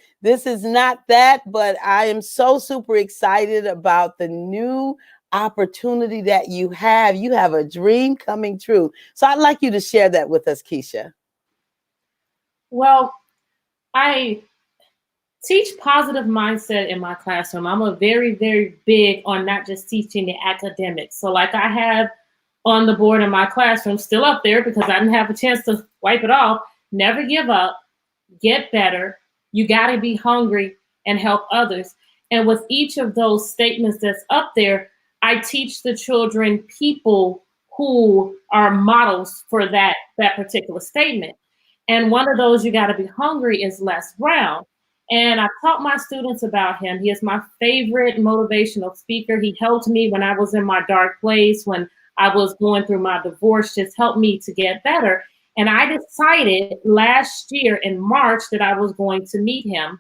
not that, but I am so super excited about the new opportunity that you have. You have a dream coming true. So I'd like you to share that with us, Keisha. Well, I teach positive mindset in my classroom. I'm a very, very big on not just teaching the academics. So like I have on the board in my classroom, still up there because I didn't have a chance to wipe it off. Never give up, get better. You got to be hungry and help others. And with each of those statements that's up there, I teach the children people who are models for that particular statement. And one of those, you got to be hungry, is Les Brown. And I taught my students about him. He is my favorite motivational speaker. He helped me when I was in my dark place, when I was going through my divorce, just helped me to get better. And I decided last year in March that I was going to meet him.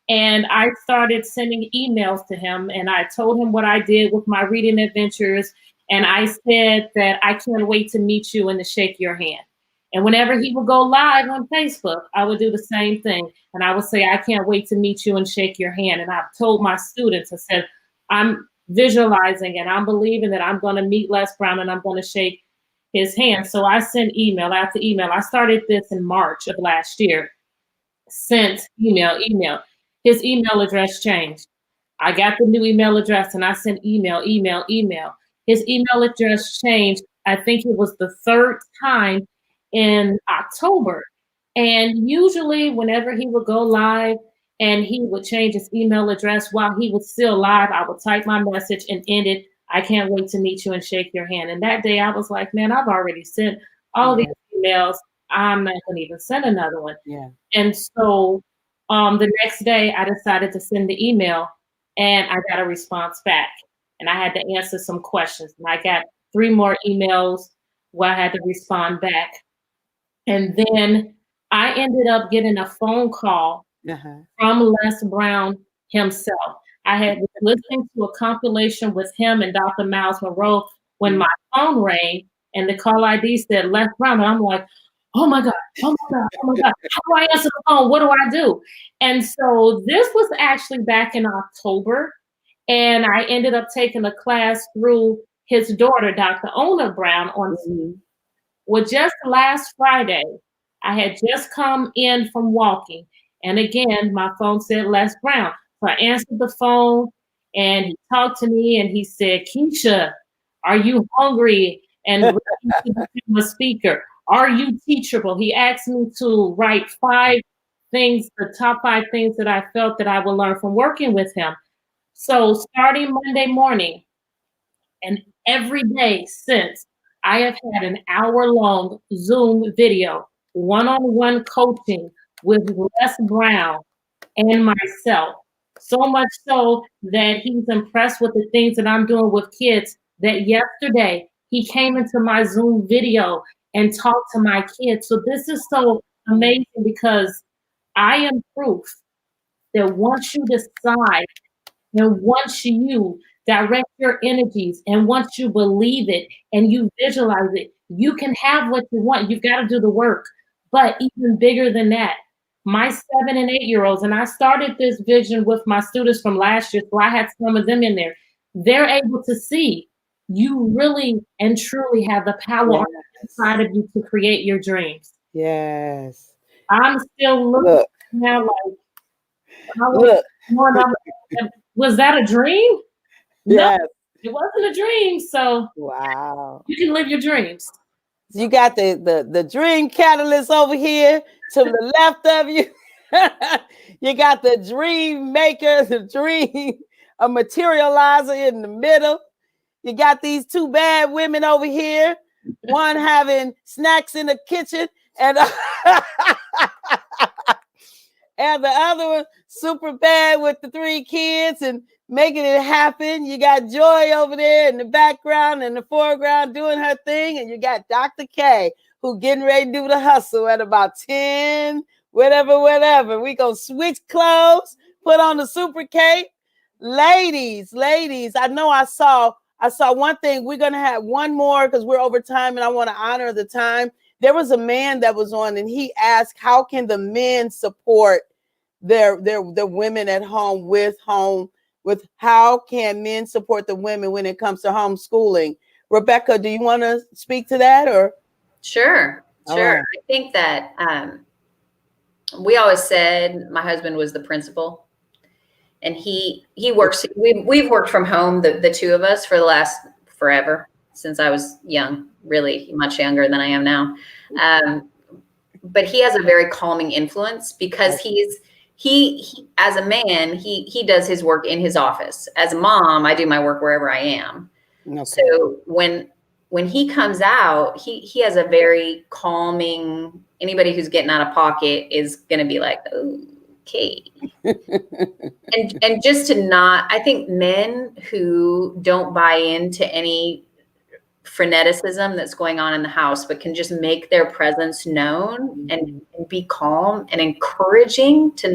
And I started sending emails to him. And I told him what I did with my reading adventures. And I said that I can't wait to meet you and to shake your hand. And whenever he would go live on Facebook, I would do the same thing. And I would say, I can't wait to meet you and shake your hand. And I've told my students, I said, I'm visualizing and I'm believing that I'm going to meet Les Brown and I'm going to shake his hand. So I sent email after email. I started this in March of last year. Sent email. His email address changed. I got the new email address and I sent email. His email address changed. I think it was the third time in October. And usually whenever he would go live and he would change his email address while he was still live, I would type my message and end it. I can't wait to meet you and shake your hand. And that day I was like, man, I've already sent all these emails. I'm not going to even send another one. Yeah. And so the next day I decided to send the email and I got a response back and I had to answer some questions. And I got 3 more emails where I had to respond back. And then I ended up getting a phone call from Les Brown himself. I had been listening to a compilation with him and Dr. Miles Monroe when my phone rang and the call ID said Les Brown. And I'm like, oh my God. How do I answer the phone? What do I do? And so this was actually back in October. And I ended up taking a class through his daughter, Dr. Ona Brown, on Well, just last Friday, I had just come in from walking. And again, my phone said Les Brown. So I answered the phone and he talked to me and he said, Keisha, are you hungry and ready to become a speaker. Are you teachable? He asked me to write the top 5 things that I felt that I would learn from working with him. So starting Monday morning and every day since, I have had an hour-long Zoom video, one-on-one coaching with Les Brown and myself. So much so that he's impressed with the things that I'm doing with kids, that yesterday he came into my Zoom video and talked to my kids. So this is so amazing because I am proof that once you decide and once you direct your energies and once you believe it and you visualize it, you can have what you want. You've got to do the work. But even bigger than that, my 7 and 8-year-olds, and I started this vision with my students from last year, so I had some of them in there. They're able to see you really and truly have the power on the inside of you to create your dreams. Yes. I'm still looking now like, was that a dream? Yes. No, it wasn't a dream. So wow, you can live your dreams. You got the dream catalyst over here to the left of you. You got the dream maker, the dream a materializer in the middle. You got these 2 bad women over here, one having snacks in the kitchen and and the other one super bad with the 3 kids and making it happen. You got Joy over there in the background and the foreground doing her thing. And you got Dr. K who getting ready to do the hustle at about 10, whatever. We gonna switch clothes, put on the super cape. Ladies, I know I saw one thing. We're gonna have one more because we're over time and I want to honor the time. There was a man that was on and he asked, how can the men support their women at home with how can men support the women when it comes to homeschooling? Rebecca, do you want to speak to that or? Sure. Right. I think that we always said my husband was the principal, and he works. We've worked from home, the 2 of us, for the last forever, since I was young, really much younger than I am now. But he has a very calming influence because he as a man, he does his work in his office. As a mom, I do my work wherever I am. Okay. So when he comes out, he has a very calming, anybody who's getting out of pocket is going to be like, okay. and just to not, I think men who don't buy into any freneticism that's going on in the house, but can just make their presence known and be calm and encouraging to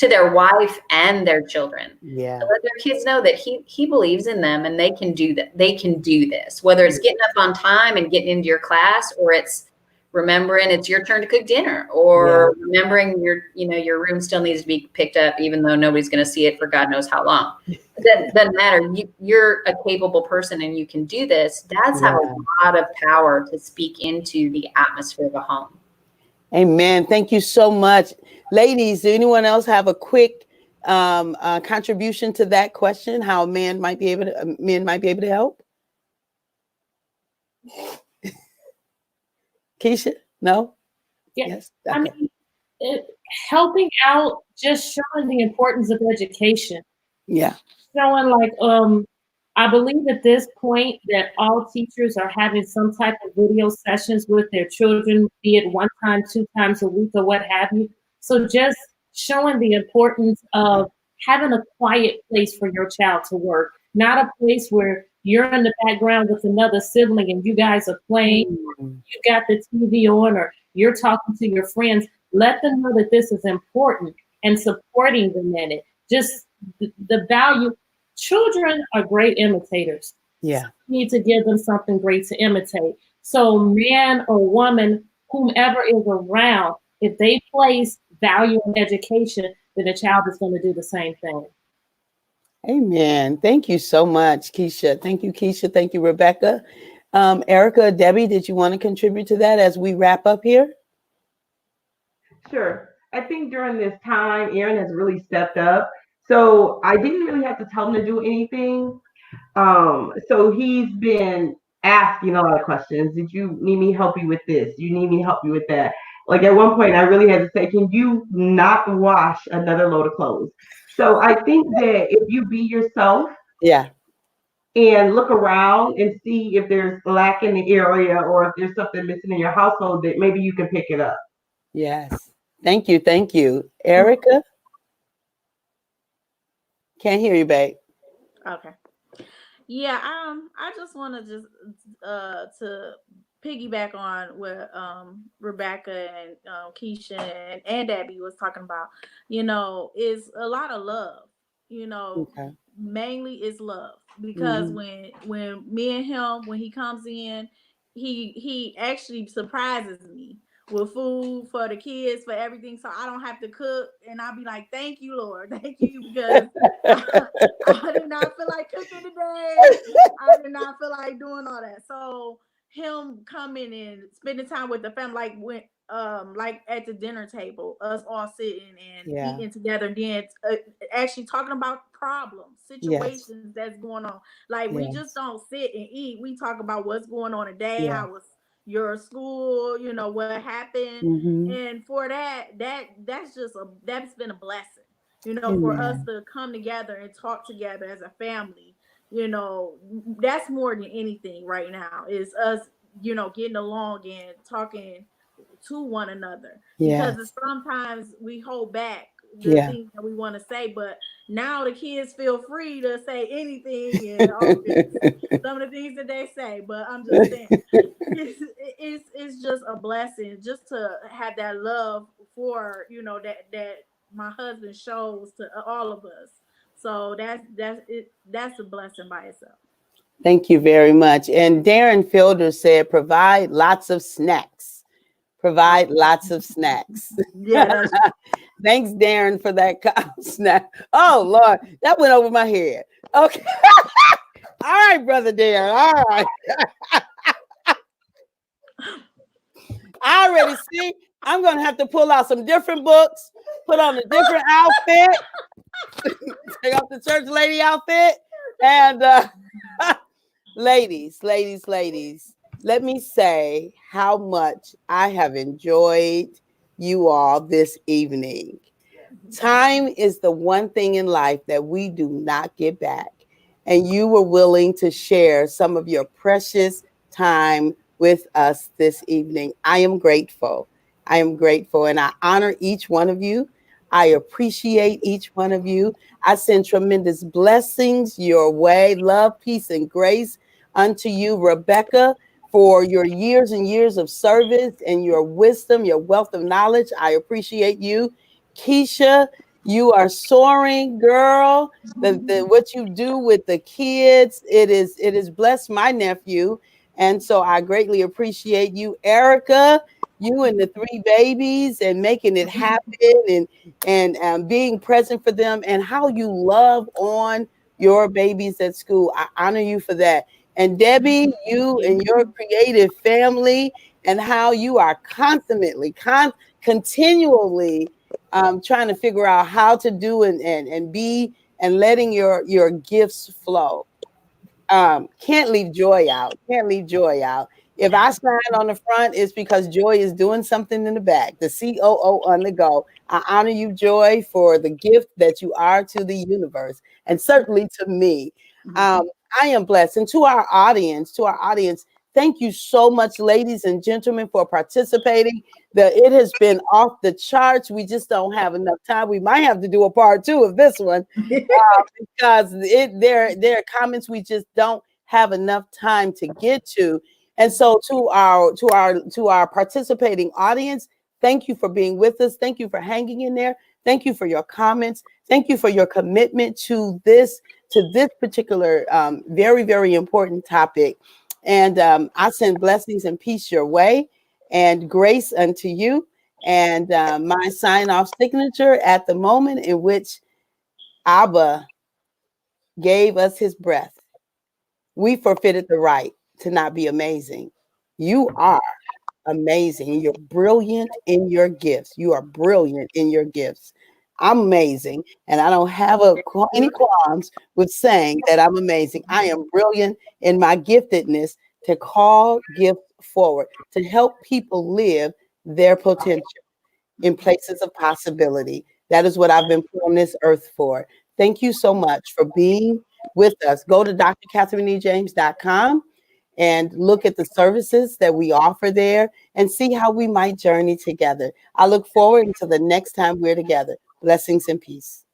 their wife and their children. Yeah. To let their kids know that he believes in them and they can do that. They can do this, whether it's getting up on time and getting into your class, or it's remembering it's your turn to cook dinner, or remembering your room still needs to be picked up, even though nobody's going to see it for God knows how long. It doesn't matter. You're a capable person and you can do this. Dads have a lot of power to speak into the atmosphere of a home. Amen. Thank you so much. Ladies, do anyone else have a quick contribution to that question? How men might be able to help? Keisha? No? Yes. I mean, helping out, just showing the importance of education. Yeah. Showing I believe at this point that all teachers are having some type of video sessions with their children, be it 1 time, 2 times a week, or what have you. So just showing the importance of having a quiet place for your child to work, not a place where you're in the background with another sibling and you guys are playing, you got the TV on, or you're talking to your friends. Let them know that this is important and supporting them in it. Just the value. Children are great imitators. Yeah. So you need to give them something great to imitate. So man or woman, whomever is around, if they place value in education, then the child is going to do the same thing. Amen. Thank you so much, Keisha. Thank you, Keisha. Thank you, Rebecca. Erica, Debbie, did you want to contribute to that as we wrap up here? Sure. I think during this time, Aaron has really stepped up. So I didn't really have to tell him to do anything. So he's been asking a lot of questions. Did you need me help you with this? You need me to help you with that? Like at one point, I really had to say, can you not wash another load of clothes? So I think that if you be yourself Yeah. and look around and see if there's lack in the area or if there's something missing in your household, that maybe you can pick it up. Yes. Thank you. Thank you. Erica? Can't hear you, babe. Okay. Yeah, I just want to just to piggyback on what Rebecca and Keisha and Abby was talking about. Is a lot of love. Okay. Mainly is love, because Hmm. when me and him, when he comes in, he actually surprises me with food for the kids, for everything, so I don't have to cook, and I'll be like, thank you, Lord, thank you, because I did not feel like cooking today. I did not feel like doing all that. So him coming and spending time with the family, like at the dinner table, us all sitting and Yeah. eating together, and then actually talking about problems, Yes. situations that's going on. Like, we just Yes. don't sit and eat. We talk about what's going on today, Yeah. how was your school, what happened. Hmm. And for that's been a blessing, for us Amen. to come together and talk together as a family. That's more than anything right now, is us, getting along and talking to one another, because Yes. sometimes we hold back the Yeah. things that we want to say, but now the kids feel free to say anything, and all this, some of the things that they say. But I'm just saying, it's just a blessing just to have that love for, that my husband shows to all of us. So that's it. That's a blessing by itself. Thank you very much. And Darren Fielder said, provide lots of snacks. Oh, Provide lots of snacks. yeah, that's Thanks, Darren, for that snack. Oh, Lord, that went over my head. Okay. All right, brother Darren. All right. I already see. I'm going to have to pull out some different books, put on a different outfit, take off the church lady outfit. And ladies, let me say how much I have enjoyed you all this evening. Time is the one thing in life that we do not get back. And you were willing to share some of your precious time with us this evening. I am grateful. I am grateful. And I honor each one of you. I appreciate each one of you. I send tremendous blessings your way, love, peace, and grace unto you, Rebecca, for your years and years of service and your wisdom, your wealth of knowledge. I appreciate you. Keisha, you are soaring, girl. What you do with the kids, it is blessed my nephew. And so I greatly appreciate you, Erica, you and the three babies, and making it happen, and being present for them, and how you love on your babies at school. I honor you for that. And Debbie, you and your creative family, and how you are continually trying to figure out how to do and be, and letting your gifts flow. Can't leave joy out. Can't leave joy out. If I sign on the front, it's because Joy is doing something in the back. The COO on the go. I honor you, Joy, for the gift that you are to the universe, and certainly to me. Um, I am blessed. And to our audience, thank you so much, ladies and gentlemen, for participating. It has been off the charts. We just don't have enough time. We might have to do a part two of this one, because there are comments we just don't have enough time to get to. And so to our participating audience, thank you for being with us. Thank you for hanging in there. Thank you for your comments. Thank you for your commitment to this particular very, very important topic. And I send blessings and peace your way, and grace unto you. And my sign off signature at the moment in which Abba gave us his breath, we forfeited the right to not be amazing. You are amazing. You're brilliant in your gifts. You are brilliant in your gifts. I'm amazing, and I don't have any qualms with saying that I'm amazing. I am brilliant in my giftedness to call gifts forward, to help people live their potential in places of possibility. That is what I've been put on this earth for. Thank you so much for being with us. Go to drkatherineejames.com and look at the services that we offer there and see how we might journey together. I look forward to the next time we're together. Blessings and peace.